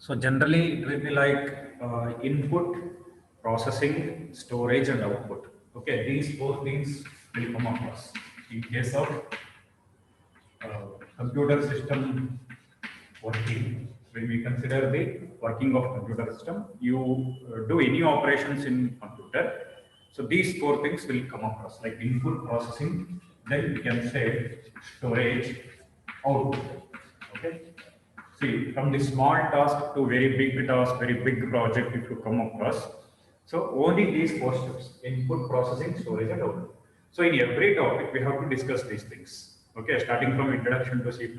So generally it will be like input, processing, storage and output. Okay, these four things will come across. In case of computer system working, when we consider the working of computer system, you do any operations in computer. So these four things will come across like input, processing, then we can say storage, output. Okay. See, from the small task to very big task, very big project, if you come across, so only these four steps: input, processing, storage, and output. So in every topic, we have to discuss these things. Okay, starting from introduction to C++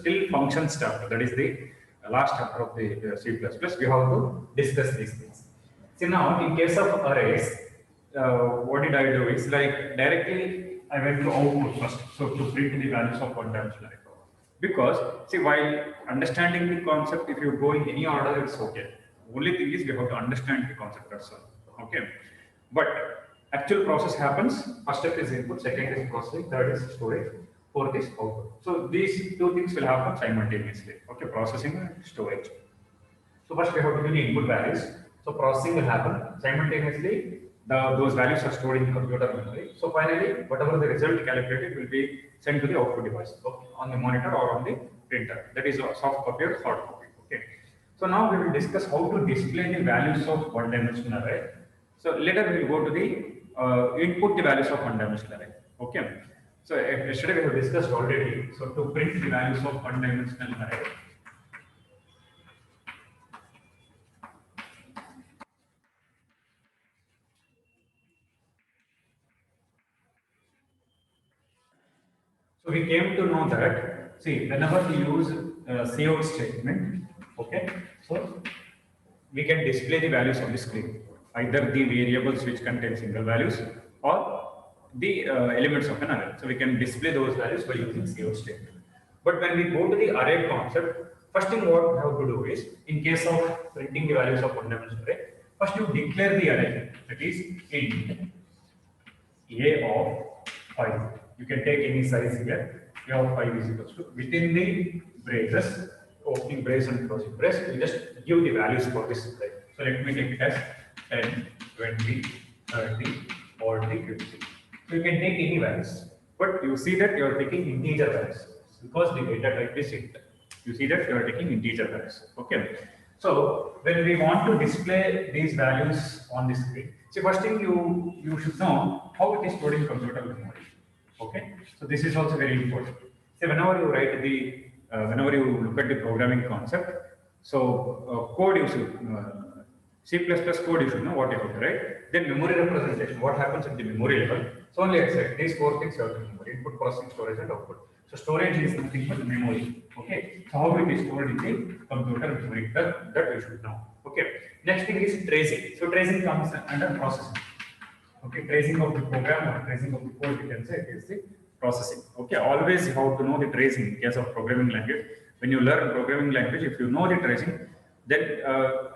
till functions chapter. That is the last chapter of the C++. We have to discuss these things. See now, in case of arrays, what did I do is like directly I went to output first. So to print the values of one dimensional array. Because see, while understanding the concept, if you go in any order, it's okay. Only thing is we have to understand the concept itself. Okay, but actual process happens. First step is input, second is processing, third is storage, fourth is output. So these two things will happen simultaneously. Okay, processing and storage. So first we have to give the input values. So processing will happen simultaneously. Those values are stored in computer memory. So finally, whatever the result calculated will be sent to the output device, okay, on the monitor or on the printer. That is a soft copy or hard copy. Okay. So now we will discuss how to display the values of one-dimensional array. So later we will go to the input the values of one-dimensional array. Okay. So yesterday we have discussed already. So to print the values of one-dimensional array. So we came to know that, see, whenever we use cout statement, okay, so we can display the values on the screen, either the variables which contain single values or the elements of an array. So we can display those values by using cout statement. But when we go to the array concept, first thing what we have to do is, in case of printing the values of one-dimensional array, first you declare the array, that is int a of 5. You can take any size here. A of 5 is equals to, within the braces, opening brace and closing brace, you just give the values for this array. So let me take it as 10, 20, 30, 40, 50. So you can take any values. But you see that you are taking integer values because the data type is int. You see that you are taking integer values. Okay. So when we want to display these values on the screen, see, first thing you should know how it is stored in computer memory. Okay, so this is also very important. See, whenever you write the, whenever you look at the programming concept, so code you should, C++ code you should know what you have to write. Then memory representation, what happens at the memory level. So only I said these four things you have to remember: input, processing, storage, and output. So storage is nothing but memory. Okay, so how it is stored in the computer memory, that we should know. Okay, next thing is tracing. So tracing comes under processing. Okay, tracing of the program or tracing of the code, you can say it is the processing. Okay, always you have to know the tracing in case of programming language. When you learn programming language, if you know the tracing, then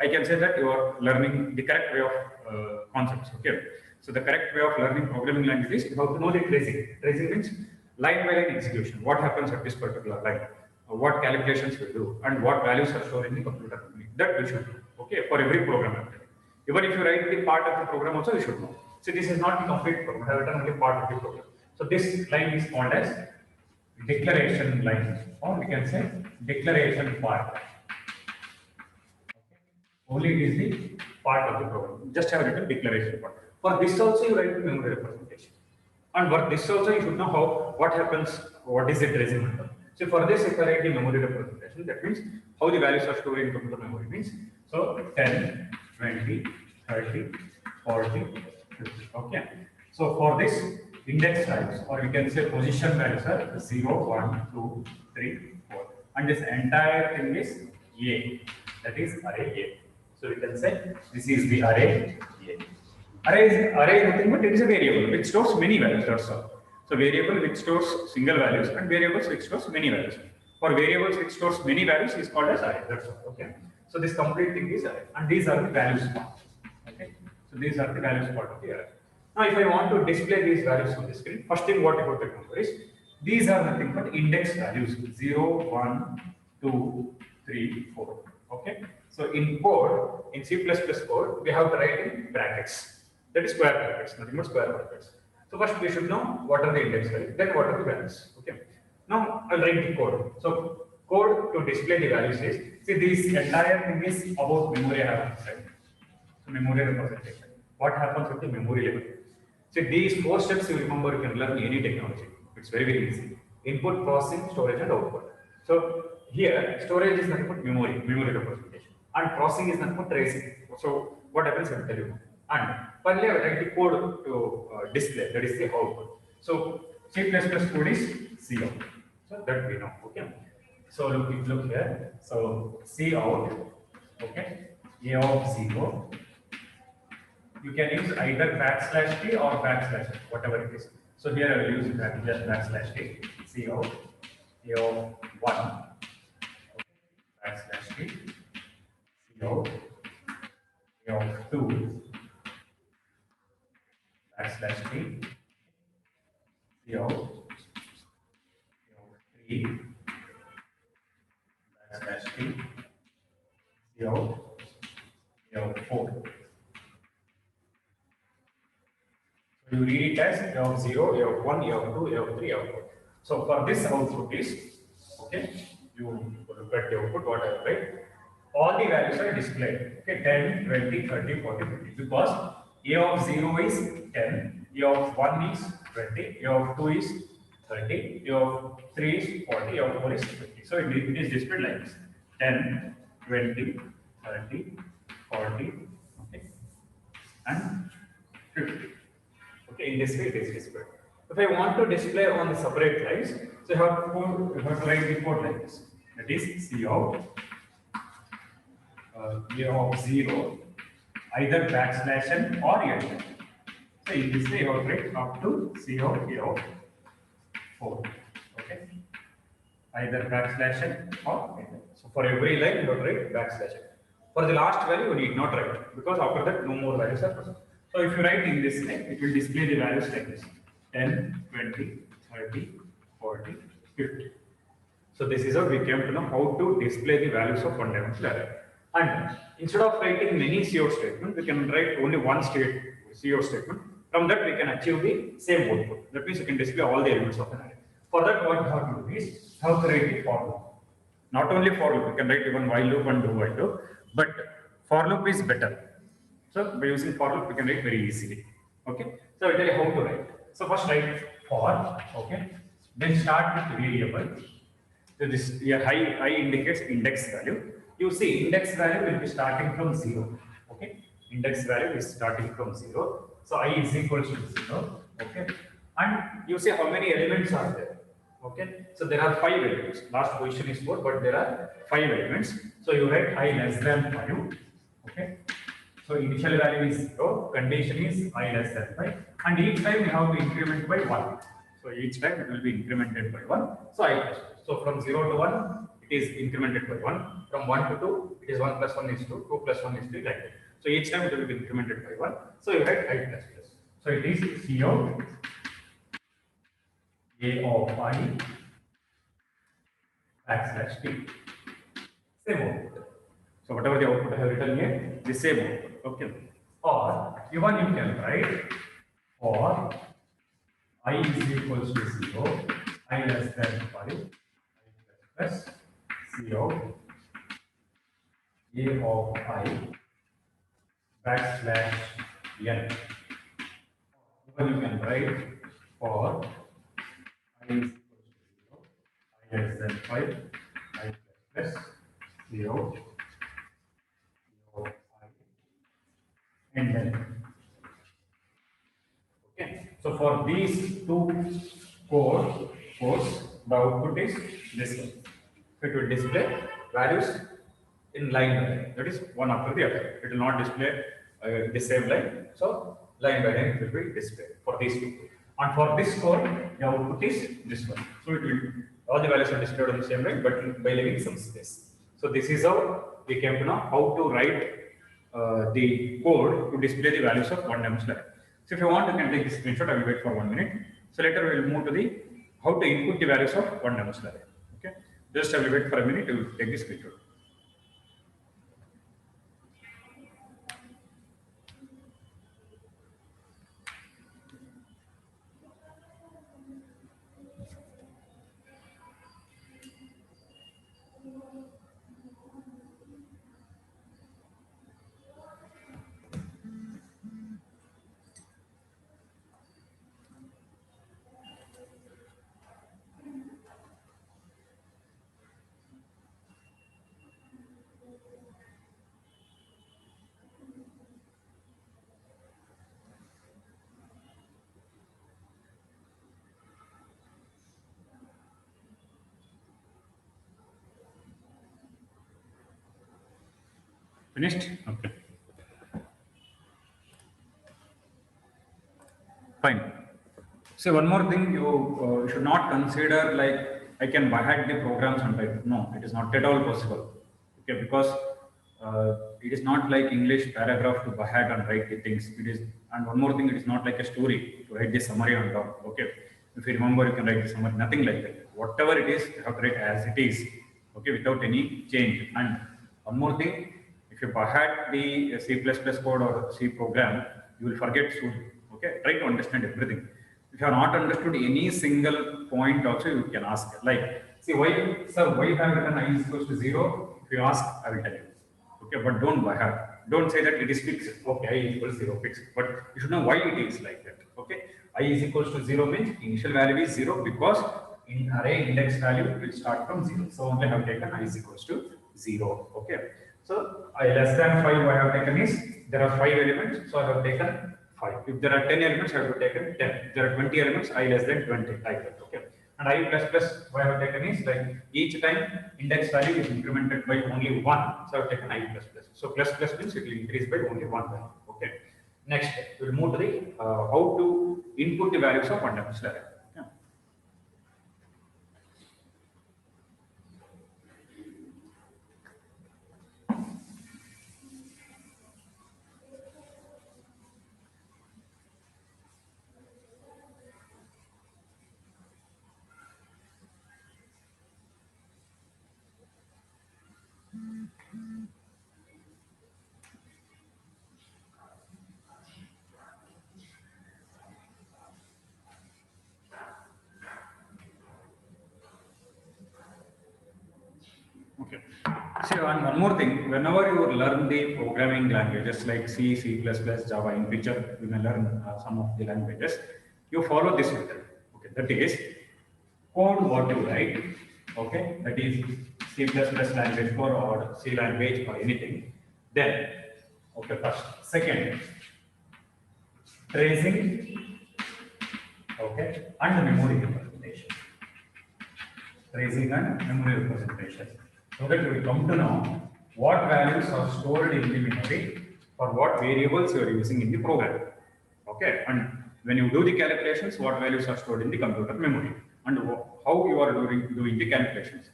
I can say that you are learning the correct way of concepts. Okay, so the correct way of learning programming language is you have to know the tracing. Tracing means line by line execution. What happens at this particular line? What calculations we do, and what values are stored in the computer memory. That we should know. Okay, for every program. Even if you write the part of the program also, you should know. So this is not the complete program. I have written only part of the program. So this line is called as declaration line, or we can say declaration part. Okay. Only it is the part of the program. Just have written declaration part. For this also you write the memory representation. And for this also you should know how, what happens, what is the tracing method. So for this, if I write the memory representation, that means how the values are stored in computer memory means. So 10, 20, 30, 40, 50. Okay. So for this index types, or we can say position values are 0, 1, 2, 3, 4. And this entire thing is A. That is array A. So we can say this is the array A. Array is nothing but it is a variable which stores many values. That's all. So variable which stores single values and variables which stores many values. For variables which stores many values is called as array. That's all. Okay. So this complete thing is array, and these are the values part. Okay. So these are the values part of the array. Now, if I want to display these values on the screen, first thing what you have to remember is these are nothing but index values 0, 1, 2, 3, 4. Okay. So in code, in C++ code, we have to write in brackets. That is square brackets, nothing but square brackets. So first we should know what are the index values, then what are the values. Okay. Now I'll write the code. So code to display the values is, see, this entire thing is about memory happens, right? So memory representation. What happens at the memory level? So these four steps you remember, you can learn any technology. It's very, very easy. Input, processing, storage, and output. So here, storage is nothing but memory representation. And processing is nothing but tracing. So what happens, I will tell you. And finally, I will write the code to display, that is the output. So C++ code is Cout. So that we know, okay. So look here. So Cout, okay, A of 0. You can use either \t or \t, whatever it is. So here I will use just \t, Cout, A of 1, okay, \t, Cout, A of 2, \t, Cout, A of 3, \t, Cout, A of 4. So you read it as A of 0, A of 1, A of 2, A of 3, A of 4. So for this output is, okay, you look at the output, whatever, right? All the values are displayed, okay, 10, 20, 30, 40, 50, because A of 0 is 10, A of 1 is 20, A of 2 is 30, A of 3 is 40, A of 4 is 50. So it is displayed like this, 10, 20, 30, 40, okay, and 50. Okay, in this way it is displayed. If I want to display on the separate lines, so you have to write the code like this. That is Cout, A of 0, either \n or n. So in this way you have to write up to Cout, A of 4. Okay, either \n or n. So for every line you have to write \n. For the last value you need not write, because after that no more values are present. So if you write in this way, it will display the values like this: 10, 20, 30, 40, 50. So this is how we came to know how to display the values of one-dimensional array. And instead of writing many Cout statements, we can write only one Cout statement. From that we can achieve the same output. That means you can display all the elements of an array. For that, what you have to do is how to write the for loop. Not only for loop, you can write even while loop and do while loop, but for loop is better. So by using for loop, we can write very easily. Okay. So I'll tell you how to write. So first write for, okay. Then start with variable. So this I indicates index value. You see index value will be starting from 0. Okay. Index value is starting from 0. So I is equals to 0. Okay. And you see how many elements are there. Okay. So there are 5 elements. Last position is 4, but there are 5 elements. So you write I less than 5. Okay. So initial value is 0, condition is I less than 5, and each time we have to increment by 1. So each time it will be incremented by 1. So I plus 2. So from 0 to 1, it is incremented by 1. From 1 to 2, it is 1 plus 1 is 2, 2 plus 1 is 3, like that. So each time it will be incremented by 1. So you write I plus plus. So it is Cout A of I \t. Same output. So whatever the output I have written here, the same output. Okay. Or even you can write for I is equals to 0, I less than 5, I plus Cout A of I \n. Even you can write for I is equals to 0, I less than 5, I plus Cout and then. Okay. So for these two codes, the output is this one. So it will display values in line by line. That is one after the other. It will not display the same line. So line by line it will be displayed for these two. And for this code, the output is this one. So it will all the values are displayed on the same line, but by leaving some space. So this is how we came to know how to write the code to display the values of one-dimensional array. So if you want, you can take this screenshot. I will wait for 1 minute. So later we will move to the how to input the values of one-dimensional array. Okay. Just I will wait for a minute to take this screenshot. Finished? Okay. Fine. So one more thing, you should not consider like I can byhead the programs and type. No, it is not at all possible. Okay, because it is not like English paragraph to byhead and write the things. It is, and one more thing, it is not like a story to write the summary on top. Okay, if you remember, you can write the summary. Nothing like that. Whatever it is, you have to write as it is. Okay, without any change. And one more thing, if you byhead the C++ code or C program, you will forget soon. Okay, try to understand everything. If you have not understood any single point also, you can ask. Like, see, why, sir, why have I written I is equals to 0? If you ask, I will tell you. Okay, but don't by heart. Don't say that it is fixed. Okay, I is equals 0 fixed. But you should know why it is like that. Okay, I is equals to 0 means initial value is 0 because in array index value will start from 0. So only I have taken I is equals to 0. Okay, so I less than 5 I have taken is there are 5 elements, so I have taken 5. If there are 10 elements, I have to take 10. If there are 20 elements, I less than 20, like that. Okay. And I plus plus, what I have taken is like each time index value is incremented by only 1. So I have taken I plus plus. So plus plus means it will increase by only 1 value. Okay. Next, we will move to the how to input the values of one dimensional array. Yeah. Okay. So, and one more thing, whenever you learn the programming languages like C, C++, Java, in future you may learn some of the languages, you follow this method. Okay, that is code what you write. Okay, that is C++ language or C language or anything. Then, okay, first. Second, tracing, okay, and memory representation. Tracing and memory representation. So that we come to know what values are stored in the memory for what variables you are using in the program. Okay, and when you do the calculations, what values are stored in the computer memory and how you are doing the calculations.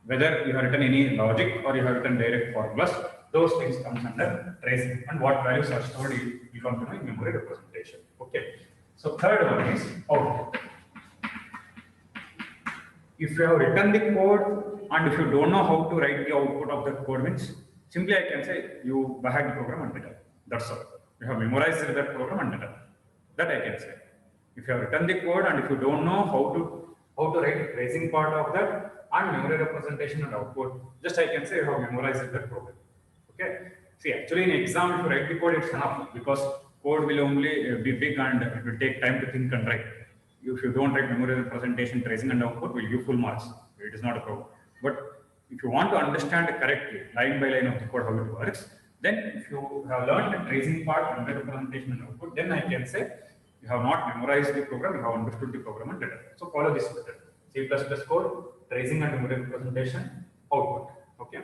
Whether you have written any logic or you have written direct formulas, those things comes under tracing, and what values are stored you come to know in memory representation. Okay, so third one is output. If you have written the code and if you don't know how to write the output of that code means, simply I can say you byhead the program and return. That's all. You have memorized that program and return. That I can say. If you have written the code and if you don't know how to write the tracing part of that and memory representation and output, just I can say you have memorized that program. Okay. See, actually in exam, if you write the code, it's enough because code will only be big and it will take time to think and write. If you don't write memory representation, tracing and output, will give full marks. It is not a problem. But if you want to understand correctly, line by line of the code how it works, then if you have learned the tracing part, memory representation and output, then I can say you have not memorized the program, you have understood the program and data. So follow this method. C++ code, tracing and memory representation, output. Okay.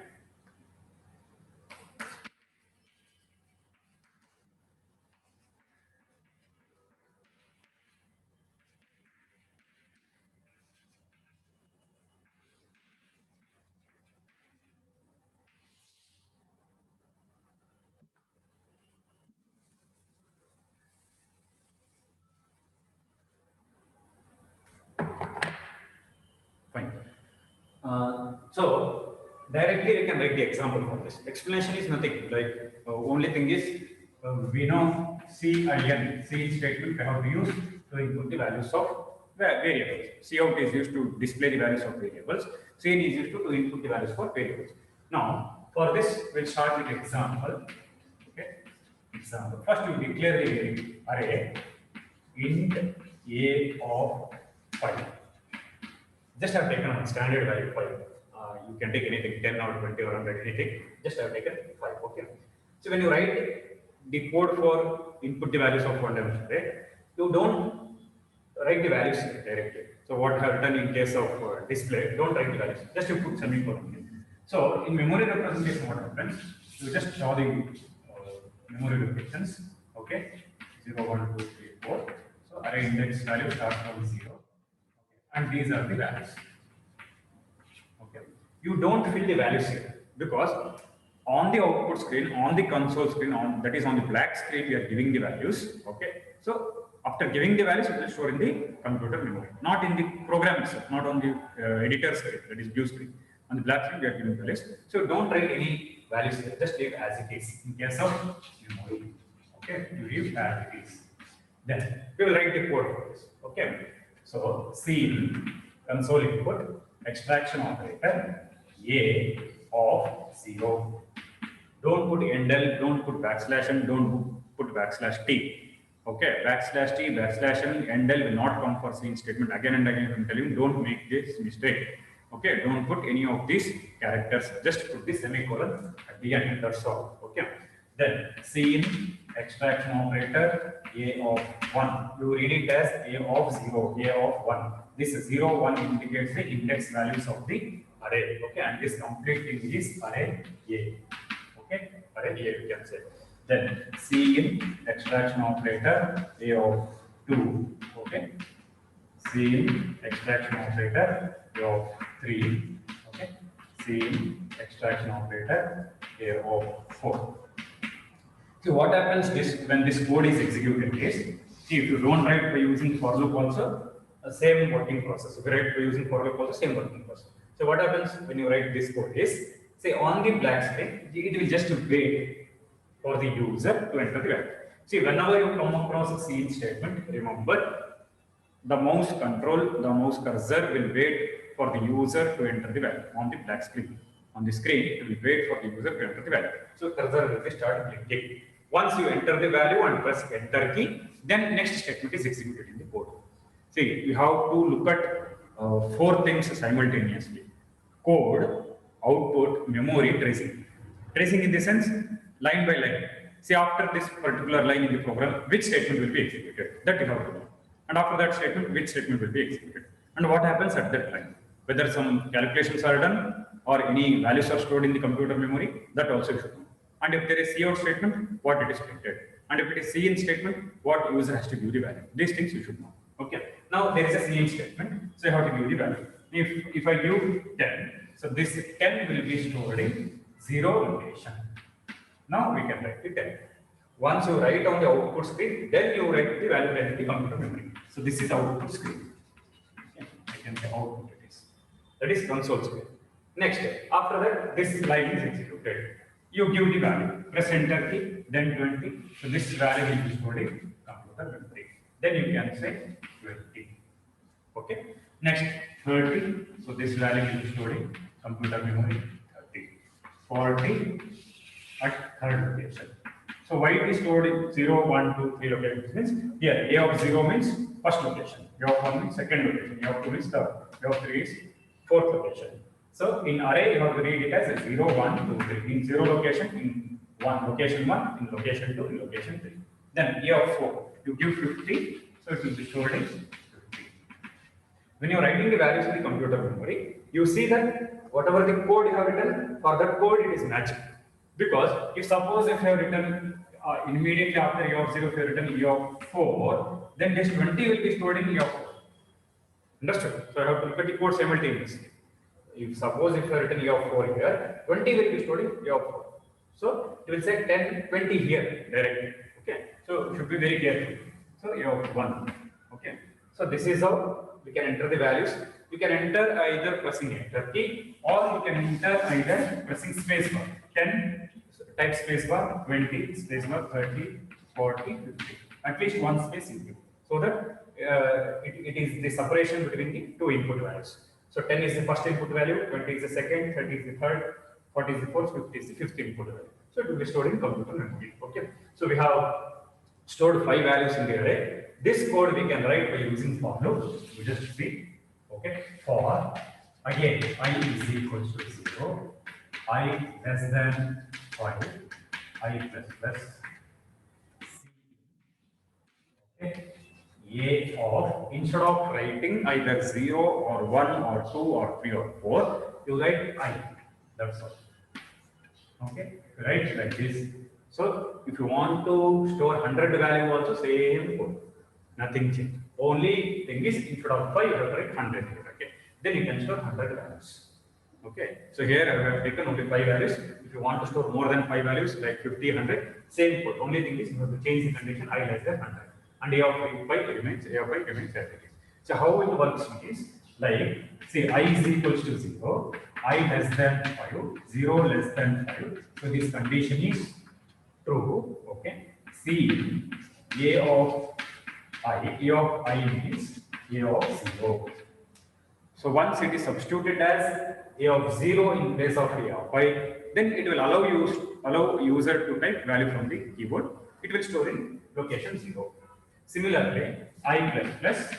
Fine. So directly I can write the example for this. Explanation is nothing. Like only thing is we know C and N. C statement we have to use to input the values of variables. C out is used to display the values of variables. C in is used to input the values for variables. Now for this we'll start with example. Okay. Example. First you declare the array int a of 5. Just have taken one standard value 5. You can take anything 10 or 20 or 100, anything. Just have taken 5. Okay. So when you write the code for input the values of one dimension array, you don't write the values directly. So what I have done in case of display, don't write the values. Just you put semicolon. So in memory representation, what happens? You just show the memory locations. Okay, 0, 1, 2, 3, 4. So array index value starts from 0, and these are the values. Okay, you don't fill the values here because on the output screen, on the console screen, that is on the black screen, we are giving the values. Okay, so after giving the values, it will store in the computer memory, not in the program itself, not on the editor screen, that is blue screen. On the black screen, we are giving values. So don't write any values here, just leave as it is in case of memory. Okay, you leave as it is. Then we will write the code for this. Okay, so C console input extraction operator A of 0. Don't put endl, don't put backslash n, don't put backslash t. Okay, backslash t, backslash n, endl will not come for C statement. Again and again, I'm telling you, don't make this mistake. Okay, don't put any of these characters. Just put the semicolon at the end. That's all. Okay. Then C extraction operator A of 1. You read it as A of 0, A of 1. This 0, 1 indicates the index values of the array. Okay, and this complete thing is array A. Okay, array A you can say. Then C extraction operator A of 2. Okay, C extraction operator A of 3. Okay, C extraction operator A of 4. So what happens when this code is executed is, see, if you don't write by using for loop also, same working process. If you write by using for loop also, same working process. So what happens when you write this code is, say on the black screen, it will just wait for the user to enter the value. See, whenever you come across a C statement, remember the mouse control, the mouse cursor will wait for the user to enter the value on the black screen. On the screen, it will wait for the user to enter the value. So cursor will be start blinking. Once you enter the value and press enter key, then next statement is executed in the code. See, you have to look at 4 things simultaneously: code, output, memory, tracing. Tracing in the sense line by line. See, after this particular line in the program, which statement will be executed? That you have to know. And after that statement, which statement will be executed? And what happens at that time? Whether some calculations are done or any values are stored in the computer memory, that also you should know. And if there is cout statement, what it is printed. And if it is cin statement, what user has to give the value. These things you should know. Okay. Now there is a cin statement, so you have to give the value. If I give 10, so this 10 will be stored in 0 location. Now we can write the 10. Once you write on the output screen, then you write the value in the computer memory. So this is output screen. Okay. I can say output it is. That is console screen. Next, after that, this line is executed. You give the value, press enter key, then 20. So this value will be stored in computer memory. Then you can say 20. Okay. Next, 30. So this value will be stored in computer memory 30. 40 at third location. So why it is stored in 0, 1, 2, 3 locations means here A of 0 means first location, A of 1 means second location, A of 2 means third, A of 3 is fourth location. So in array you have to read it as 0, 1, 2, 3. In 0 location, in location 1, in location 2, in location 3. Then A of 4, you give 50, so it will be stored in 50. When you are writing the values in the computer memory, you see that whatever the code you have written, for that code it is matching. Because if suppose if you have written immediately after E of 0, if you have written E of 4, then this 20 will be stored in E of 4. Understood? So I have to look at the code simultaneously. If suppose if you have written E of 4 here, 20 will be stored in E of 4. So it will say 10, 20 here directly. Okay. So you should be very careful. So E of 1. Okay. So this is how we can enter the values. You can enter either pressing enter key or you can enter either pressing space bar. 10 type space bar, 20 space bar, 30, 40, 50. At least one space you give. So that it is the separation between the two input values. So 10 is the first input value, 20 is the second, 30 is the third, 40 is the fourth, 50 is the fifth input value. So it will be stored in computer memory. Okay. So we have stored 5 values in the array. This code we can write by using for loop. We just see. Okay. For again I is equals to 0, I less than 5, I plus plus C. Okay. A of, instead of writing either 0 or 1 or 2 or 3 or 4, you write I. That's all. Okay. Right, like this. So if you want to store 100 value also same code, nothing changed. Only thing is instead of 5 you have to write 100 here, okay. Then you can store 100 values. Okay, so here I have taken only 5 values. If you want to store more than 5 values like 50, 100, same code. Only thing is you have to change the condition I less than 100. And A of 5 remains, A of 5 remains as it is. So how it works is like, say I is equals to 0, I less than 5, 0 less than 5. So this condition is true, okay. See, A of I means A of 0. So once it is substituted as A of 0 in place of A of 5, then it will allow user to type value from the keyboard. It will store in location 0. Similarly, I plus plus,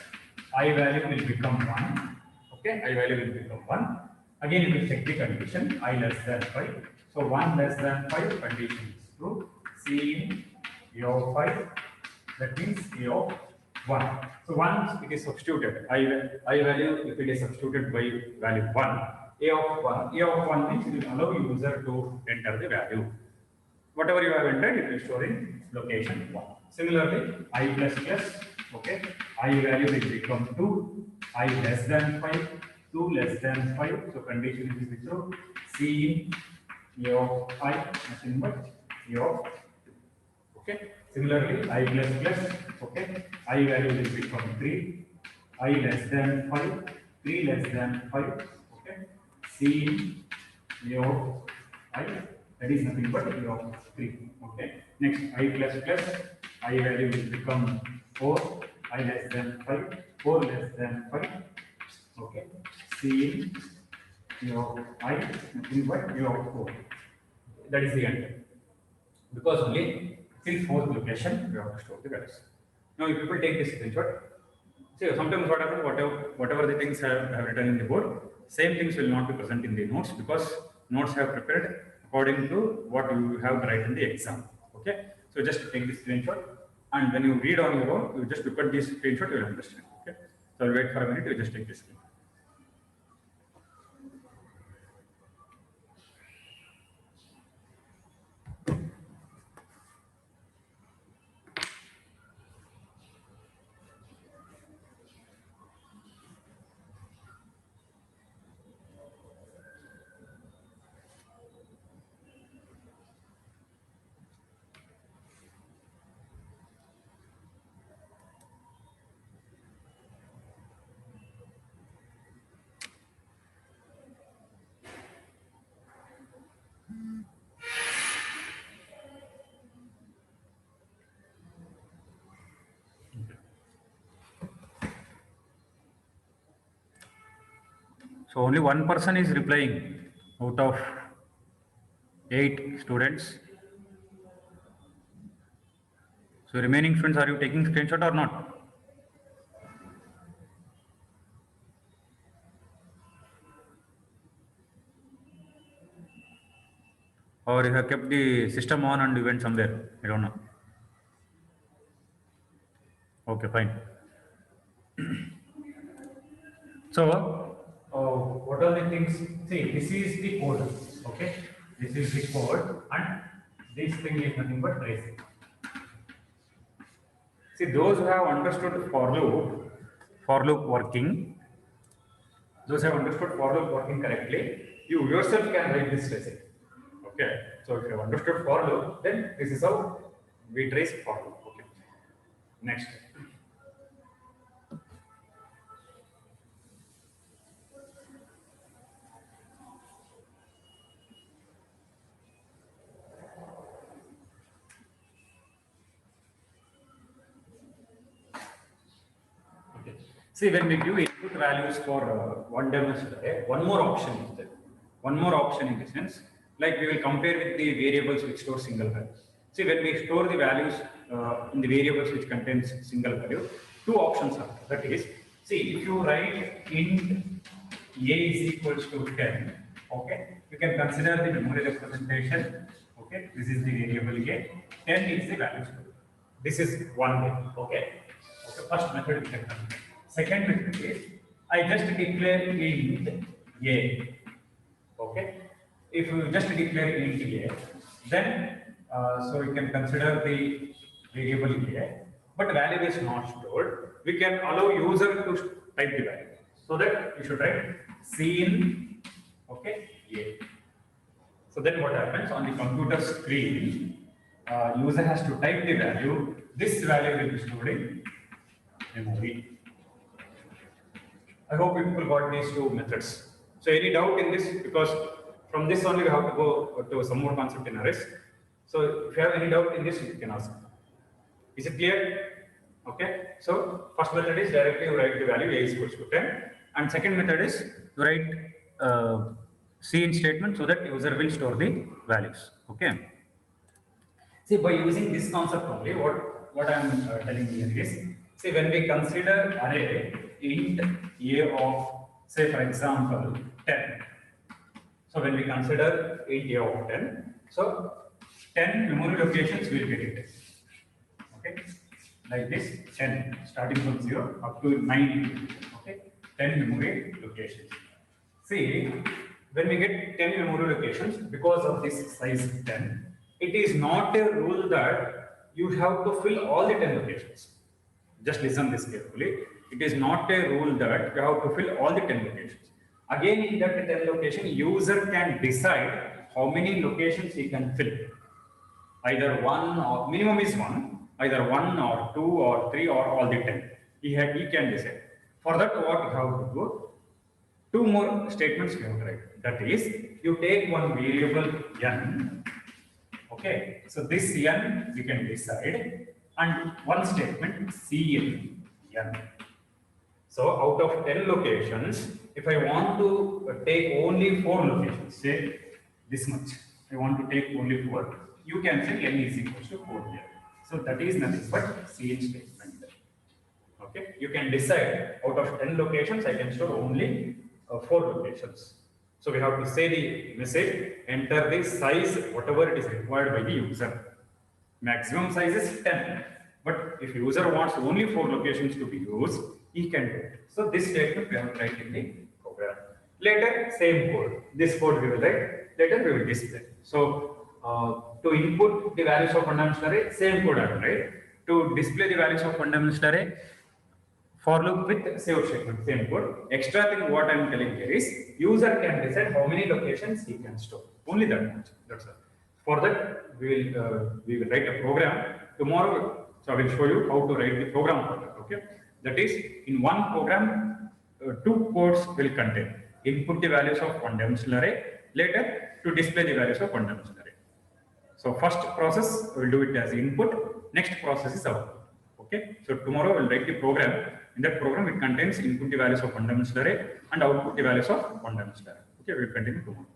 I value will become 1. Okay, I value will become 1. Again, you will check the condition, I less than 5. So 1 less than 5 condition is true. C in A of 5, that means A of 1. So once it is substituted, I value, if it is substituted by value 1, A of 1 means it will allow user to enter the value. Whatever you have entered, it will store in location 1. Similarly, I plus plus, okay, I value will become 2, I less than 5, 2 less than 5, so condition is true. C in A of I, nothing but A of 2. Okay. Similarly, I plus plus, okay, I value will become 3, I less than 5, 3 less than 5, okay, C in A of I, that is nothing but A of 3, okay. Next, I plus plus, I value will become 4, I less than 5, 4 less than 5, okay, C in A of I, nothing but A of 4, that is the answer. Because only till fourth location we have to store the values. Now, if people take this screenshot, see sometimes what happens, whatever the things have written in the board, same things will not be present in the notes because notes have prepared according to what you have to write in the exam. Okay, so just take this screenshot, and when you read on your own, you just look at this screenshot, you will understand. Okay, so I'll wait for a minute. You just take this screenshot. So only one person is replying out of 8 students. So remaining students, are you taking screenshot or not? Or you have kept the system on and you went somewhere? I don't know. Okay, fine. So, what are the things? See, this is the code. Okay, this is the code, and this thing is nothing but tracing. See, those who have understood for loop working, those who have understood for loop working correctly, you yourself can write this tracing. Okay, so if you have understood for loop, then this is how we trace for loop. Okay, next. See, when we give input values for one dimensional array, one more option is there. One more option in the sense, like we will compare with the variables which store single values. See, when we store the values in the variables which contains single value, two options are there. That is, see, if you write int a is equals to 10, okay, you can consider the memory representation. Okay, this is the variable a, 10 is the value store. This is one way. Okay, okay, first method we can consider. Second method is I just declare int a. Okay, if you just declare int a, then so you can consider the variable a, but value is not stored. We can allow user to type the value. So that you should write cin, okay, a. So then what happens on the computer screen? User has to type the value. This value will be stored in memory. I hope people got these two methods. So any doubt in this? Because from this only we have to go to some more concept in arrays. So if you have any doubt in this, you can ask. Is it clear? Okay. So first method is directly you write the value a is equals to 10, and second method is you write cin statement so that user will store the values. Okay. See, by using this concept only, what I am telling here is, see, when we consider array int a of, say for example 10. So when we consider int a of 10, so 10 memory locations will get it. Okay, like this 10 starting from 0 up to 9. Okay, 10 memory locations. See, when we get 10 memory locations, because of this size 10, it is not a rule that you have to fill all the 10 locations. Just listen this carefully. It is not a rule that you have to fill all the 10 locations. Again, in that 10 location, user can decide how many locations he can fill. Either one or minimum is one, either 1 or 2 or 3 or all the 10. He can decide. For that, what you have to do? Two more statements you have to write. That is, you take one variable n. Okay, so this n we can decide, and one statement cin n. So out of 10 locations, if I want to take only 4 locations, say this much, I want to take only 4, you can say n is equals to 4 here. So that is nothing but cin statement. Okay, you can decide out of 10 locations, I can store only 4 locations. So we have to say the message, enter the size, whatever it is required by the user. Maximum size is 10. But if user wants only 4 locations to be used, he can do it. So this statement we have to write in the program. Later, same code. This code we will write, later we will display. So to input the values of fundamental array, same code I will write. To display the values of fundamental array, for loop with save statement, same code. Extra thing what I am telling here is, user can decide how many locations he can store. Only that much. That's all. For that, we will write a program tomorrow. So I will show you how to write the program for that. Okay. That is, in one program, 2 codes will contain. Input the values of one dimensional array. Later, to display the values of one dimensional array. So first process we will do it as input. Next process is output. Okay. So tomorrow we will write the program. In that program, it contains input the values of one dimensional array and output the values of one dimensional array. Okay, we will continue tomorrow.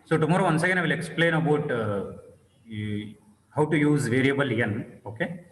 So tomorrow once again I will explain about how to use variable n. Okay.